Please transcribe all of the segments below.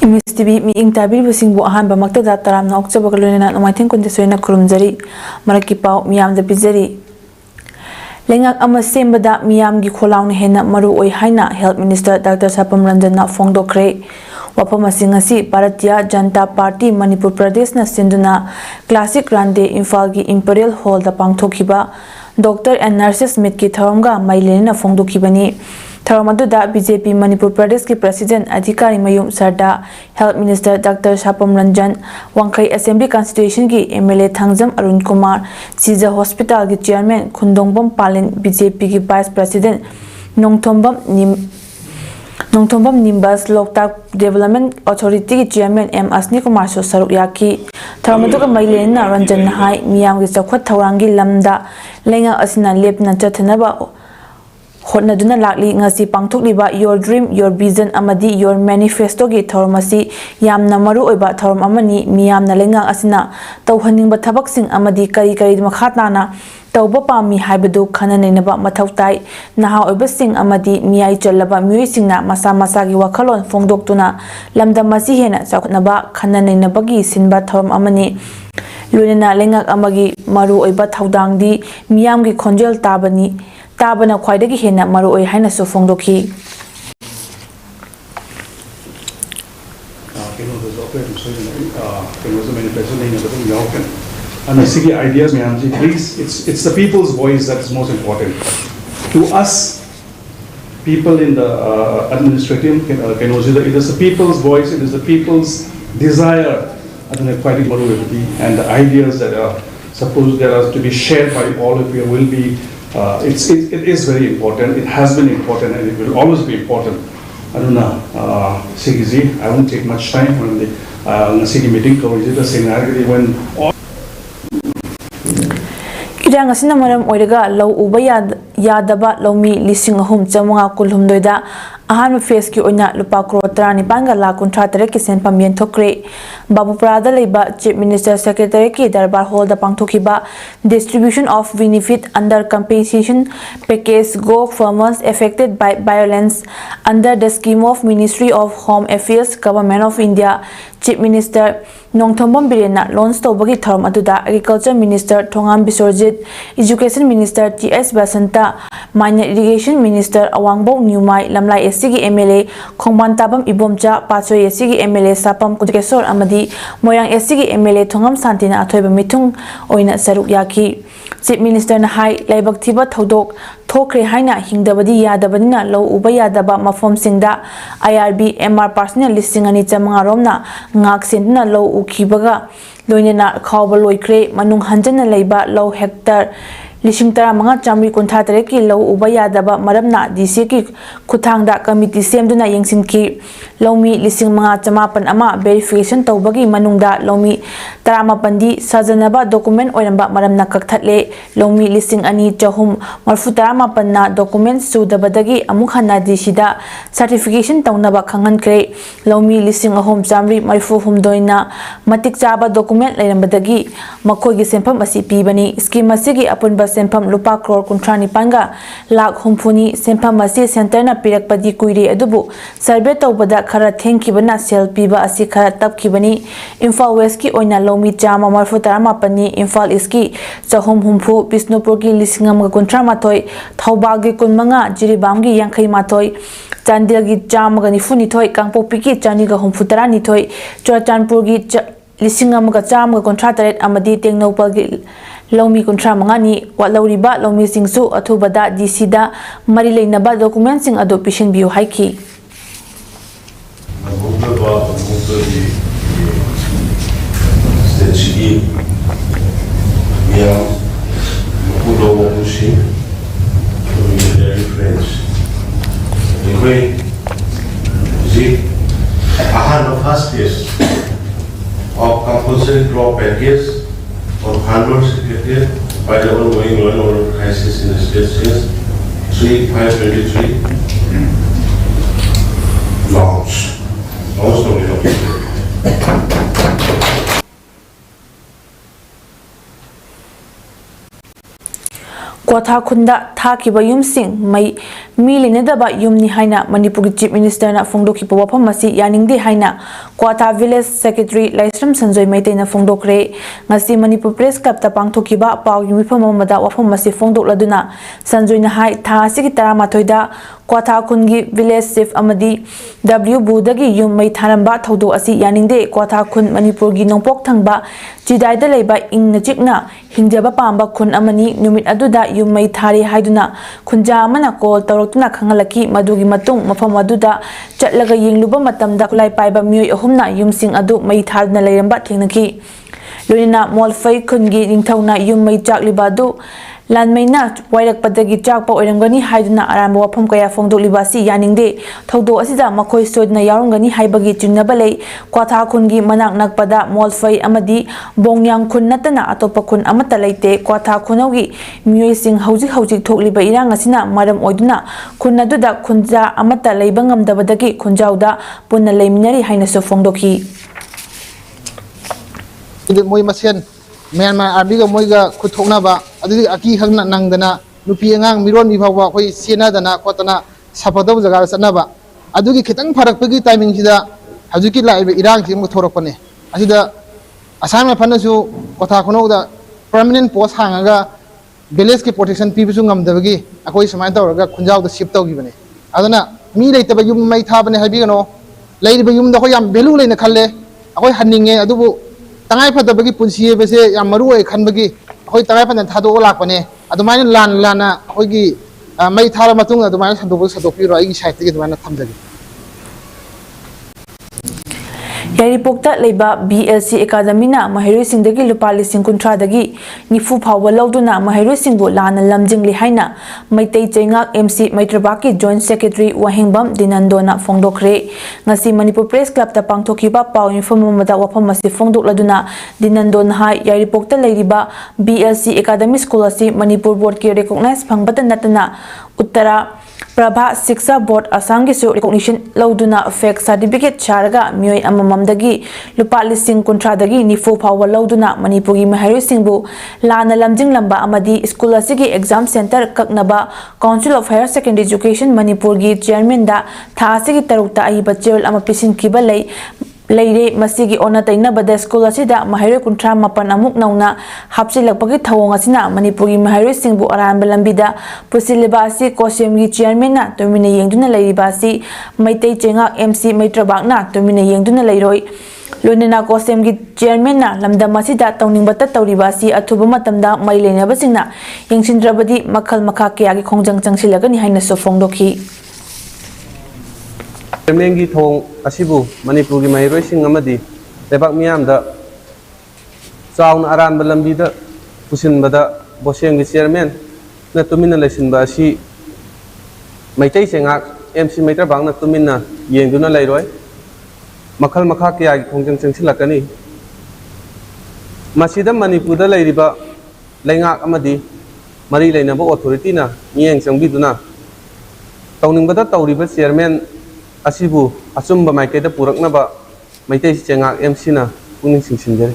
MSTV meeting tabiribusing bu ahan bamaktada taramna oktober kalunina nomaithin kundesoina kurumjari maraki pau miyam da bizari lengak ama sembada miyam gi kholaung hena maru oi haina health minister Dr. Sapam Ranjan na fongdokre wapam asingasi Bharatiya Janata Party Manipur Pradesh na sinduna classic rande Imphal gi Imperial Hall da pangthokiba doctor and nurses meet ki tharamga mailena fongdokibani Tharamatuda BJP Manipur Pradesh ki President Adhikari Mayum Sarda Health Minister Dr. Sapam Ranjan Wangkai Assembly Constitution ki MLA Thangjam Arun Kumar Siza Hospital ki Chairman Khundongbam Palin BJP ki Vice President Nongthombam Nimbas Loktak Development Authority ki Chairman M. Asni Kumar so saruk yaki Tharamatuga Mailena Ranjan hai miyam ki chakhwat thaurangi lamda lenga asina lepna chathanaba Hotnaduna lakli ngasi pangthokliba your dream your vision amadi your manifesto gi thormasi yamna maru oiba thorum amani miyamna lenga asina tawhaningba thabaksing amadi kari makhatana tawba pami haibadu khananenaba mathautai naha oiba sing amadi miyai chalaba miyuisingna masa gi wakhalon fongdoktuna lamdamasi hena chaknaba khananenabagi sinba thorum amani lunena lengak amagi maru oiba thaudangdi miyamgi khonjel tabana khwaidagi hena maru oi haina so fongdoki and I see ideas, please, it's the people's voice that is most important. To us, people in the administrative, it is the people's voice, it is the people's desire and the ideas that are supposed that are to be shared by all of you will be it is very important. It has been important, and it will always be important. I don't know, Sigizi. I won't take much time when the city meeting covers the scenario when. Irang asina maram oiraga law uba yadaba lawmi lising ahum chamunga kulhumdoida ahan face ki oina lupa crore 35 lakh 33 ki sen pamien thokre Babupara da leiba Chief Minister Secretary ki darbar hall da pangthokiba distribution of benefit under compensation package go farmers affected by violence under the scheme of Ministry of Home Affairs Government of India Chief Minister Nongthombam Birena launch tobagi tharam aduda Agriculture Minister Thongam Bisorjit Education Minister T.S. Basanta Mine Irrigation Minister Awangbo Nyumai Lamlai SCG MLA Khongban Tabam Ibomcha Pachoy SCG MLA Sapam Kudkesor Amadi Moyang SCG MLA Thongam Santina Athoiba Mitung Oina Saruk Yaki Chief Minister na hai laibak thiba thodok thokre haina hingdabadi yadabadina law uba yadaba mafom singda IRB MR personnel listing ani chamanga romna ngak sendna law ukhibaga loinena khawba loikre manung hanjana leiba law hectare Lishing Taramanga Chamri Kuntatareki Low Ubayadaba Maramna DCK Kutangda Committee Semduna Yangsinki Lomi Lising Manga Chamapan Ama Verification Tawbagi Manungda Lomi Taramapandi Sajanaba Document Oiramba Maramna Kaktatle Lomi Lising Ani Chahum Marfutaramapanna Document Sudabadagi Amukhana DCda Certification Tawnaba Kangan Kre Lomi Lising Ahom Chamri Marifu Humdoina Matik Chaba Document Lairambadagi Makogi Sempam Asi Pibani Scheme Asigi Apunba Sempam Lupa Crore Kuntrani Panga Lak Humpuni Sempam Masi Center na Pirak Padi Kuiri Adubu Survey Tawbada Khara Thenkibana Sel Piba Asi Khara Tapkibani Imphal West Ki Oina Lomi Chama Marfutarama Imphal East Ki Chahum Humpu Bisnupur Ki Lisingam Kuntramathoi Thaubal Gi Kunmanga Jiribam Gi Yankhai Mathoi Chandil Gi Chama Nifuni Thoi Kangpopi Ki Chaniga Humfutarani Thoi Churachandpur Gi Lisingam Chama Contrataret Amadi Tengnopal Gi Lomi Kuntra Mangani, what Lauriba, Lomi Singsu, Atubada, DCda, Marilay Naba documents in adoption view Haiki. Of compulsory crop package of 100 secretariat by the ongoing law and order crisis in the state since 3/5/23 launch. Kwatha Khunda Thakiba Yumsing Mai mi lenadaba yumni haina Manipur Chief Minister na phongdokhiba wafam asi yaningde haina Kwatha Village Secretary Laisram Sanjoy Maitei na phongdokre ngasi Manipur Press Club ta pangthokiba paw yumifam amada wafam asi phongdokladuna Sanjoy na hai tha asigi 13 da Kwatha Khungi Village Chief amadi W Budagi yum mai tharamba thodo asi yaningde Kwatha Khun Manipur gi nongpok thangba chidai da leiba ingna chikna hingjaba pamba khun amani numit aduda yum mai thari haiduna khunja amana call tawrokna khangalaki madugi matung mafam aduda chatlaga yingluba matamda kulai paiba mioi ahumna yumsing adu mai tharna leiramba thingnaki loina molfai khungi ningthauna yum mai chakliba du Lanmaina wairak padagi chakpa oirangani haiduna aramba wafam kaya phongdoklibasi yaningde thodo asida makhoi soidna yarongani haibagi chingnaba lei Kwatha Khungi manak nakpada molfai amadi bongyang khun natana atopa khun amata leite Kwatha Khunaugi mioi sing hauji thokliba irang asina maram oiduna khun aduda khunja amata leiba ngamdabadagi khunjauda punna leiminari hainaso phongdokhi moi masen Myanmar Army ga moi ga kuthokna ba adu aki khangna nangdana nupi angang miron mi bhawa khoi sena dana kotana sapadaw jaga sana ba adu gi khitang pharak pagi timing sida hajuki laibe irang ji mu thorak pane asida asam na phanasu Kwatha Khunau da permanent post hangaga village ki protection pi bisu ngam dabagi akoi samai tawraga khunjaw da ship taw gi bane adana mi leitaba yum mai tha bane habi gano leiba yum da khoi yam value leina khalle akoi hanninge adubu tangai phadabagi punsi bese yam maru oi khanbagi hoi tangai phan thado lakpane adumaina lana hoigi mai thara matung adumaina sadopi ro igi site gi adumaina thamjagi Yaripokta leiba BLC Academy na mahiroi singdagi lupa lising kuntra dagi nifu phawa lawduna mahiroi singbu lana lamjingli haina maitei chengak MC Maitrabaki Joint Secretary Wahingbam Dinandona phongdokre ngasi Manipur Press Club ta pangthokiba paw informamada wafam asi phongdokladuna Dinandon hai Yaripokta leiriba BLC Academy School asi Manipur Board ki recognize phangbata natana Uttara Prabha Shiksha Board Assam gi recognition lauduna fake certificate charaga mioi amamamdagi lupa lising kuntra dagi nifu phawa lauduna Manipuri mahiroi singbu lana lamjing lamba amadi school asigi exam center kaknaba Council of Higher Secondary Education Manipur gi chairman da tha asigi tarukta aiba chewal ama pisin kiba lei leire masigi ona taina bada school asida mahiroi kuntra mapan amuk nauna hapsilakpagi thawong asina Manipuri mahiroi singbu aranba lambida pusileba asi kosem gi chairman na tomina yengduna leiriba asi maitei chenga MC Maitrabak na tomina yengduna leiroi Lunena kosem gi chairman na lamdam asida tawningbata tawriba asi athuba matamda mai lenaba singna yengsindrabadi makhal makha kya gi khongjang changsilagani haina so phongdokhi Mengi thong asibu Manipur gi mahiroi sing amadi lebak miyam da chawn aran balambi da pusin bada boseng gi chairman na tumina lesin ba asi maitai sengak MC Maitrabak na tumina yengduna leiroi makhal makha kya gi khongjang changsilakani masida Manipur da leiriba lengak amadi mari leinaba authority na yeng changbiduna tawningbada tawriba chairman asibu asumba maikeda puraknaba maitei chengak MC na puning singsinjari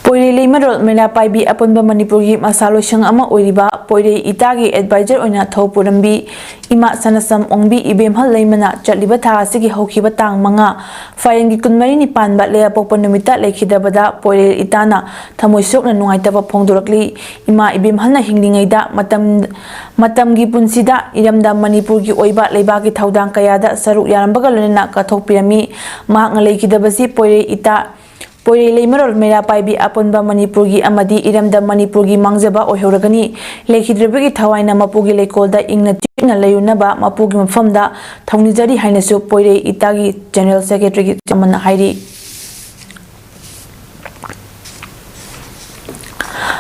Poire leimarol mela paibi apunba Manipur gi masalo shang ama oiriba poire itagi advisor oina thopurambi ima sanasam ongbi ibem hal leimana chatliba tha asigi hokhiba tang manga fayengi kunmari ni panba leya pokpa numita lekhidabada poire itana thamoisok na nungaitaba phongdorakli ima ibem halna hinglingaida matam gi punsida iramda Manipur gi oiba leiba gi thaudang kayada saruk yarambaga lonena kathokpirami mahak lekhidabasi poire leimarol mera paibi apunba Manipur gi amadi iramda Manipur gi mangjaba oihoragani lekhidrebagi thawaina mapugi leikolda ingna tina layunaba mapugi mafamda thawnijari hainasu poire itagi General Secretary gi chamana hairi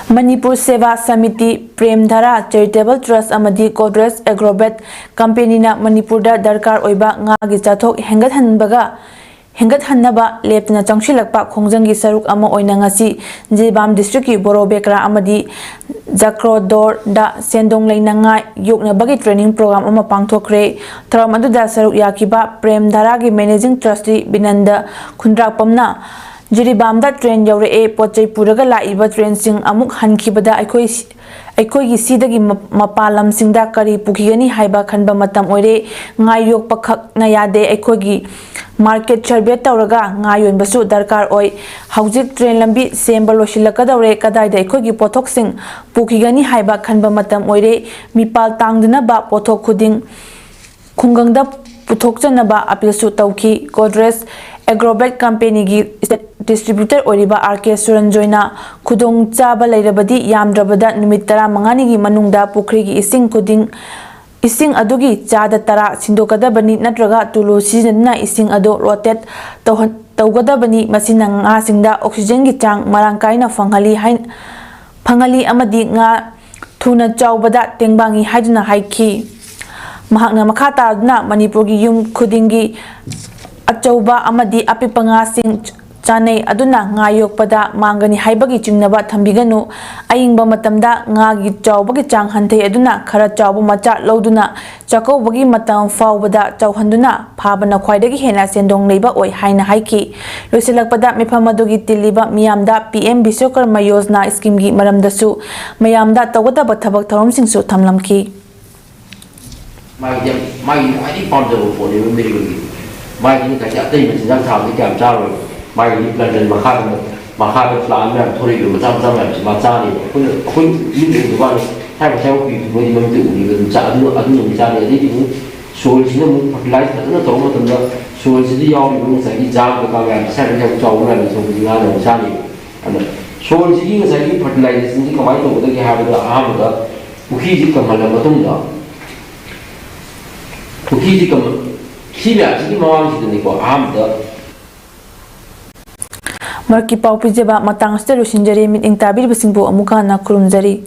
Manipur Seva Samiti Premdhara Charitable Trust amadi Godrej Agrobet Company na Manipur da darkar oiba nga gi chathok hengat hannaba leptna changshilakpa khongjanggi saruk ama oina ngasi Jibam district ki Borobekra amadi Jakrodor da sendong leinanga yokna bagi training program ama pangthokre thram aduda saruk yakiba Premdhara gi managing trustee Binanda Khundrak Pamna Jiribam da train yaure pochai puraga laiba train sing amuk hankibada ꯑꯩꯈꯣꯏꯒꯤ ꯁꯤꯗꯒꯤ ꯃꯄꯥꯟ ꯂꯝꯁꯤꯡꯗ ꯀꯔꯤ ꯄꯨꯈꯤꯒꯅꯤ ꯍꯥꯏꯕ ꯈꯟꯕ ꯃꯇꯝ ꯑꯣꯏꯔꯦ ꯉꯥ ꯌꯣꯛꯄꯈꯛꯅ ꯌꯥꯗꯦ ꯑꯩꯈꯣꯏꯒꯤ मार्केट सर्वे तौरगा nga योनबसु दरकार ओय हौजिक ट्रेन लंबी सेंबा लोसिलकदौरे कदाइदा अखोगी पोथोकसिंग पुखिगनी हाइबा खनबा मतम ओइरे मिपाल तांगदनबा पोथोक खुदिंग खुंगंगदा पुथोकचनबा अपीलसु तौखी गोदरेज एग्रोबेट कंपनी की डिस्ट्रीब्यूटर ओरिबा आरके सुरंजोइना खुदोंग चाबा लैरबदी यामद्रबदा निमित 15 गी मनुंगदा पुखरी की इसिंग खुदिंग इसिंग अदुगी चादा तरा सिंदोकदबनी नत्रगा तुलु सिजना इसिंग अदो rotate तौगदबनी मसिना nga singda oxygen gi chang marang kaina fangali amadi nga thuna chawbada tengbangi haiduna haiki mahakna makha taduna manipur gi yum khudingi achauba amadi apipa nga sing chanai aduna nga yokpada mangani haibagi chingnaba thambiganu ayingba matamda nga gi chawbagi chang hanthei aduna khara chawba macha loduna chakobagi matam fawbada chawhanduna phabana khwaidagi hena sendong leiba oi haina haiki losilakpada mifamadugi tiliba miyamda PM Biswakarma Yojana scheme gi maramdasu mayamda tawgada thabak tharomsingsu thamlamki mai ai ponder for the medical mai ni ka ja dei min jang thang ni kam cha ro mai ni plan den makha plan me thori lu jam jam ma cha ni kun yin ni ba hai ba theo ki mo ni mo tu ni ga cha adu ni cha ni ni sol chi mo fertilize ta na to mo tam da sol chi yaw ni mo sa ki jam ka ga sa ni theo chaw na ni so ki ga na cha ni ana sol chi ki sa ki fertilize ni ka mai to da ki ha ba da ha ba ukhi ji ka ma la ma tum da ukhi ji ka Sibya ji mawang ji ni ko ha ba Marki pau pijeba matang ste lusinjari min ingtabir bisingbo amuka na kurumjari